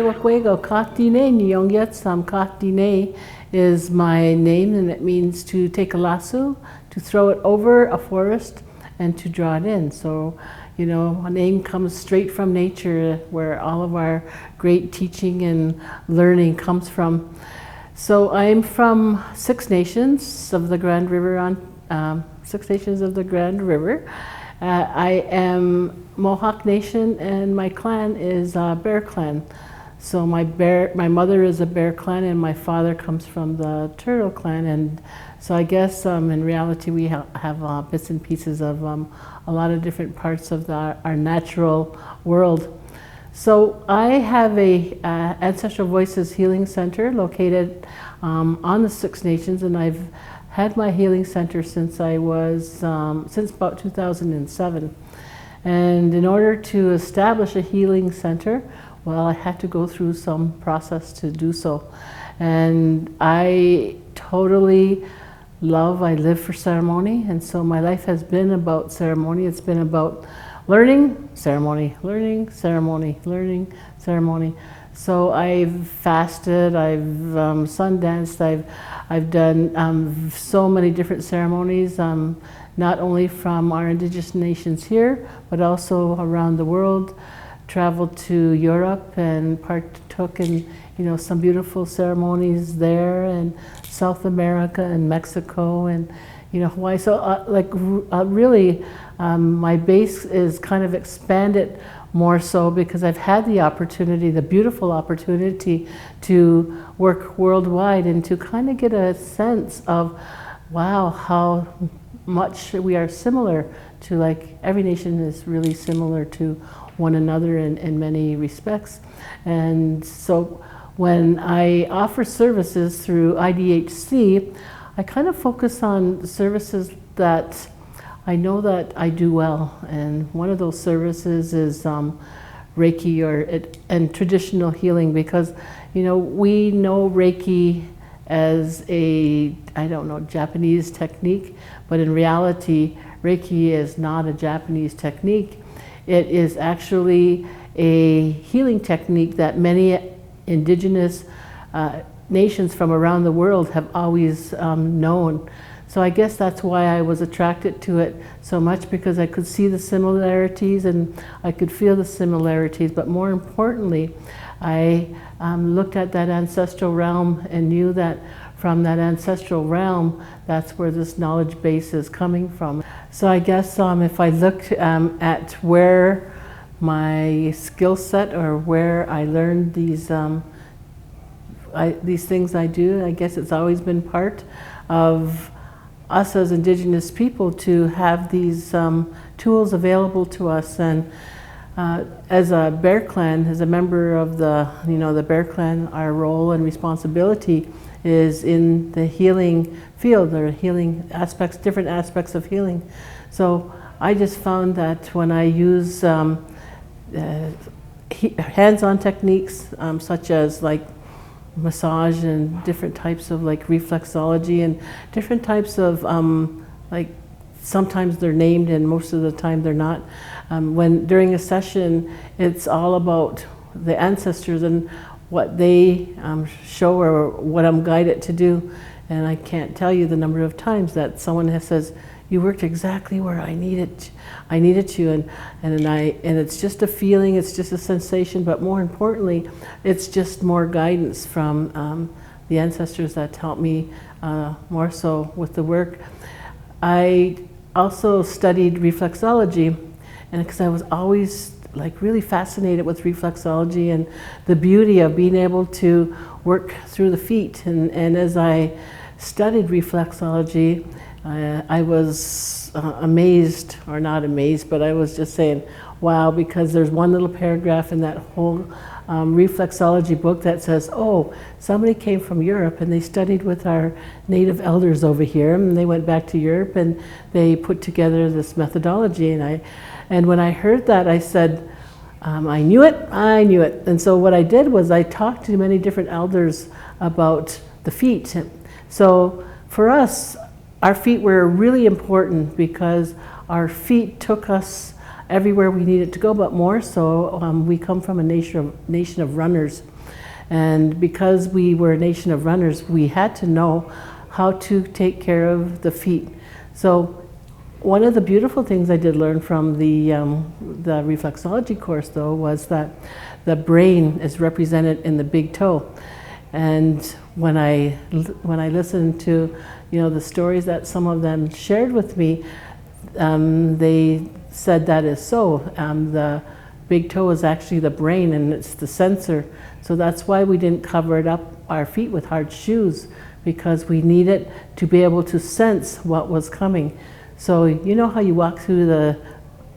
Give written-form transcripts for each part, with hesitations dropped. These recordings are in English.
Wakwego, Katine, Nyongyetsam, Katine is my name, and it means to take a lasso, to throw it over a forest, and to draw it in. So, you know, a name comes straight from nature, where all of our great teaching and learning comes from. So I'm from Six Nations of the Grand River, Six Nations of the Grand River. I am Mohawk Nation, and my clan is Bear Clan. So my mother is a Bear Clan, and my father comes from the Turtle Clan. And so I guess in reality we have bits and pieces of a lot of different parts of our natural world. So I have a Ancestral Voices Healing Center located on the Six Nations, and I've had my healing center since I was, since about 2007. And in order to establish a healing center, well, I had to go through some process to do so. And I totally I live for ceremony, and so my life has been about ceremony. It's been about learning, ceremony, learning, ceremony, learning, ceremony. So I've fasted, I've sun danced, I've done so many different ceremonies, not only from our indigenous nations here, but also around the world. Traveled to Europe and partook in, you know, some beautiful ceremonies there, and South America and Mexico and, you know, Hawaii. So really, my base is kind of expanded more so because I've had the opportunity, the beautiful opportunity, to work worldwide and to kind of get a sense of, wow, how much we are similar to, like, every nation is really similar to one another in many respects. And so when I offer services through IDHC, I kind of focus on services that I know that I do well, and one of those services is Reiki and traditional healing, because, you know, we know Reiki as a, I don't know, Japanese technique, but in reality, Reiki is not a Japanese technique. It is actually a healing technique that many indigenous nations from around the world have always known. So I guess that's why I was attracted to it so much, because I could see the similarities and I could feel the similarities. But more importantly, I looked at that ancestral realm and knew that from that ancestral realm, that's where this knowledge base is coming from. So I guess if I look at where my skill set, or where I learned these things I do, I guess it's always been part of us as Indigenous people to have these tools available to us. And as a Bear Clan, as a member of the Bear Clan, our role and responsibility is in the healing field, or healing aspects, different aspects of healing. So I just found that when I use hands-on techniques, such as like massage and different types of like reflexology and different types of like, sometimes they're named and most of the time they're not. When during a session, it's all about the ancestors and what they show, or what I'm guided to do. And I can't tell you the number of times that someone says, "You worked exactly where I needed you," and it's just a feeling, it's just a sensation, but more importantly, it's just more guidance from the ancestors that help me more so with the work. I also studied reflexology, and because I was always like really fascinated with reflexology and the beauty of being able to work through the feet. And as I studied reflexology, I was amazed, or not amazed, but I was just saying, wow, because there's one little paragraph in that whole reflexology book that says, oh, somebody came from Europe and they studied with our native elders over here, and they went back to Europe and they put together this methodology. And when I heard that, I said, I knew it. And so what I did was I talked to many different elders about the feet. So for us, our feet were really important because our feet took us everywhere we needed to go, but more so, we come from a nation of runners. And because we were a nation of runners, we had to know how to take care of the feet. So one of the beautiful things I did learn from the reflexology course, though, was that the brain is represented in the big toe. And when I listened to, the stories that some of them shared with me, they said that is so. The big toe is actually the brain, and it's the sensor. So that's why we didn't cover it up our feet with hard shoes, because we needed to be able to sense what was coming. So you know how you walk through the,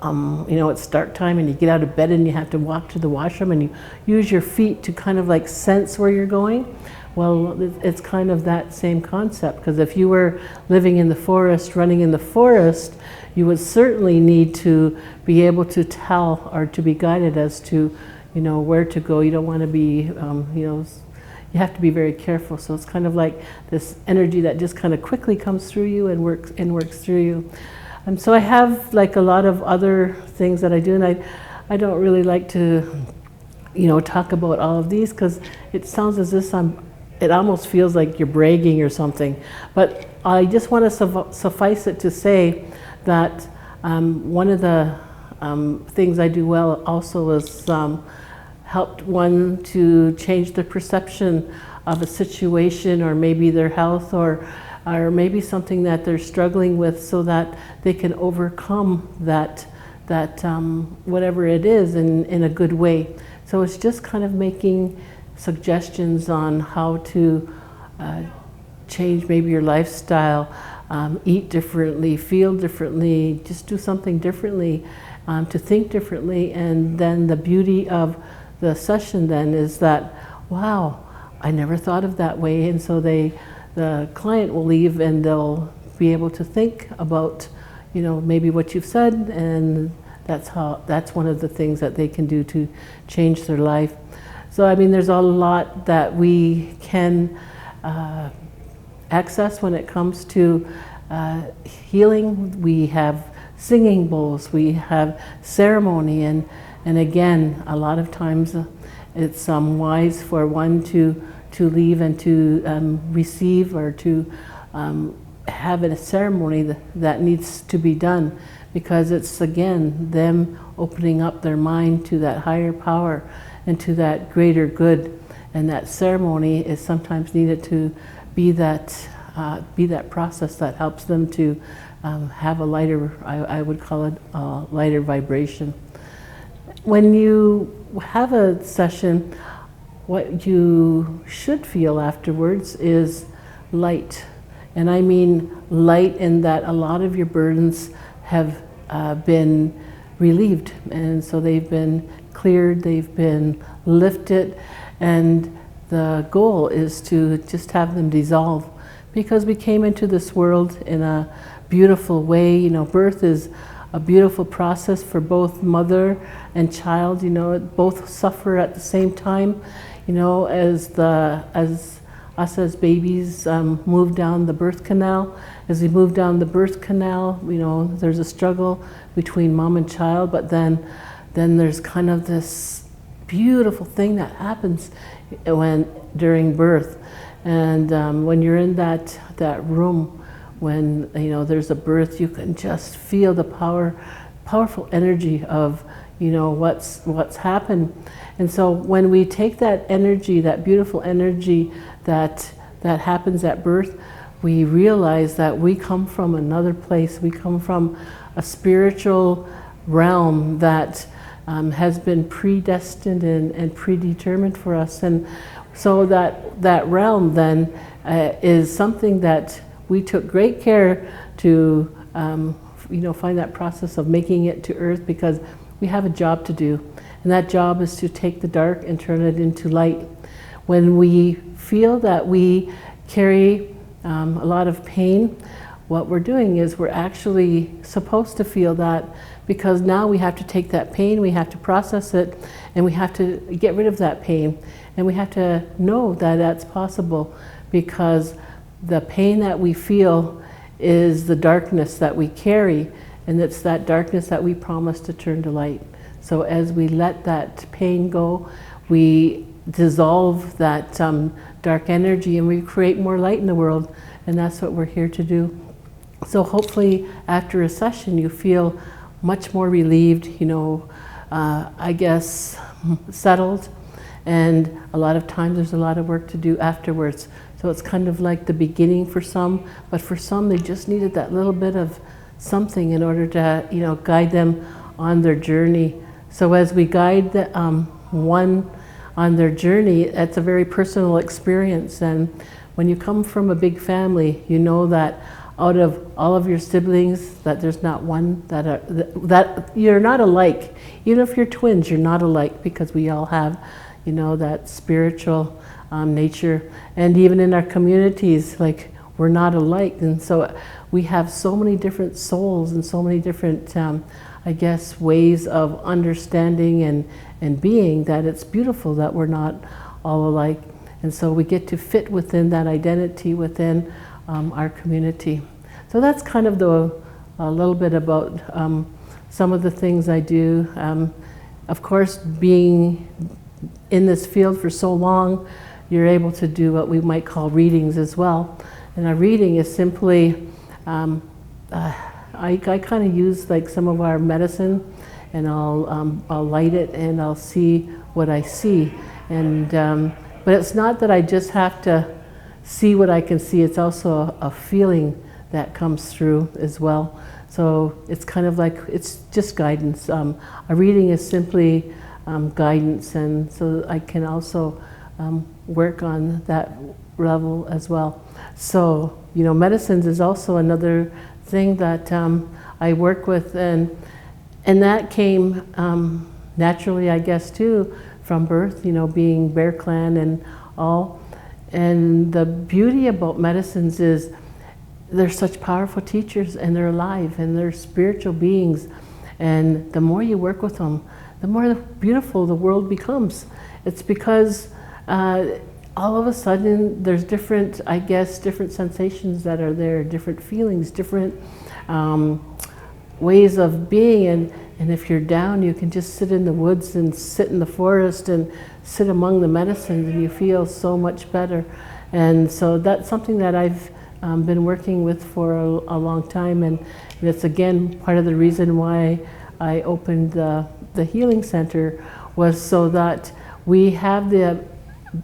it's dark time and you get out of bed and you have to walk to the washroom and you use your feet to kind of like sense where you're going? Well, it's kind of that same concept, because if you were living in the forest, running in the forest, you would certainly need to be able to tell or to be guided as to, where to go. You don't want to be, you have to be very careful. So it's kind of like this energy that just kind of quickly comes through you and works through you. So I have like a lot of other things that I do, and I don't really like to, talk about all of these, because it sounds as if it almost feels like you're bragging or something. But I just want to suffice it to say that one of the things I do well also is helped one to change the perception of a situation, or maybe their health, or maybe something that they're struggling with, so that they can overcome that whatever it is in a good way. So it's just kind of making suggestions on how to change maybe your lifestyle, eat differently, feel differently, just do something differently, to think differently. And then the beauty of the session then is that, wow, I never thought of that way. And so the client will leave and they'll be able to think about, maybe what you've said, and that's one of the things that they can do to change their life. So I mean, there's a lot that we can access when it comes to healing. We have singing bowls, we have ceremony, and again, a lot of times it's wise for one to leave and to receive, or to have a ceremony that needs to be done, because it's again them opening up their mind to that higher power and to that greater good. And that ceremony is sometimes needed to be that process that helps them to have a lighter, I would call it a lighter vibration. When you have a session, what you should feel afterwards is light. And I mean light in that a lot of your burdens have been relieved. And so they've been cleared, they've been lifted, and the goal is to just have them dissolve. Because we came into this world in a beautiful way. Birth is a beautiful process for both mother and child. Both suffer at the same time. As us as babies move down the birth canal. As we move down the birth canal, there's a struggle between mom and child, but then there's kind of this beautiful thing that happens during birth. And when you're in that room, when there's a birth, you can just feel the powerful energy of what's happened. And so when we take that energy, that beautiful energy that happens at birth, we realize that we come from another place. We come from a spiritual realm that has been predestined and predetermined for us. And so that realm then is something that we took great care to find that process of making it to earth, because we have a job to do. And that job is to take the dark and turn it into light. When we feel that we carry a lot of pain, what we're doing is we're actually supposed to feel that, because now we have to take that pain, we have to process it, and we have to get rid of that pain. And we have to know that that's possible, because the pain that we feel is the darkness that we carry. and it's that darkness that we promise to turn to light. So as we let that pain go, we dissolve that dark energy and we create more light in the world, and that's what we're here to do. So hopefully after a session you feel much more relieved, you know, I guess settled, and a lot of times there's a lot of work to do afterwards. So it's kind of like the beginning for some, but for some they just needed that little bit of something in order to, you know, guide them on their journey. So as we guide the, one on their journey, it's a very personal experience. And when you come from a big family, you know that out of all of your siblings, that there's not one that you're not alike. Even if you're twins, you're not alike, because we all have, you know, that spiritual nature. And even in our communities, like, we're not alike. And so we have so many different souls and so many different, I guess, ways of understanding and being, that it's beautiful that we're not all alike. And so we get to fit within that identity within our community. So that's kind of a little bit about some of the things I do. Of course, being in this field for so long, you're able to do what we might call readings as well. And a reading is simply, I kind of use like some of our medicine, and I'll light it and I'll see what I see. And but it's not that I just have to see what I can see, it's also a feeling that comes through as well. So it's kind of like, it's just guidance. A reading is simply guidance, and so I can also work on that level as well. So, you know, medicines is also another thing that I work with, and that came naturally, I guess, too, from birth, you know, being Bear Clan and all. And the beauty about medicines is they're such powerful teachers, and they're alive, and they're spiritual beings. And the more you work with them, the more beautiful the world becomes. It's because all of a sudden there's different, I guess, different sensations that are there, different feelings, different ways of being. And if you're down, you can just sit in the woods and sit in the forest and sit among the medicines, and you feel so much better. And so that's something that I've been working with for a long time, and it's again part of the reason why I opened the Healing Center, was so that we have the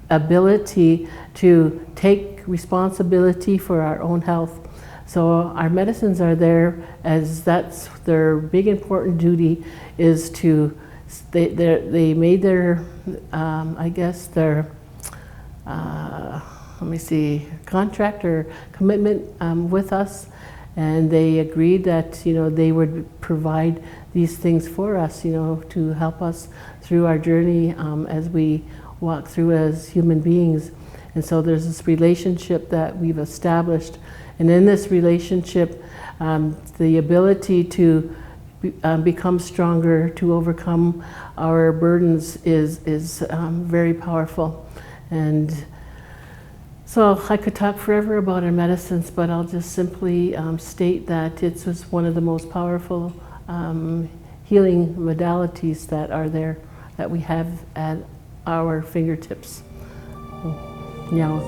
ability to take responsibility for our own health. So our medicines are there as that's their big important duty, is to, they made their, I guess their, let me see, contract or commitment with us, and they agreed that, you know, they would provide these things for us, you know, to help us through our journey as we walk through as human beings. And so there's this relationship that we've established, and in this relationship, the ability to become stronger, to overcome our burdens is very powerful. And so I could talk forever about our medicines, but I'll just simply state that it's just one of the most powerful healing modalities that are there, that we have at our fingertips. Yeah.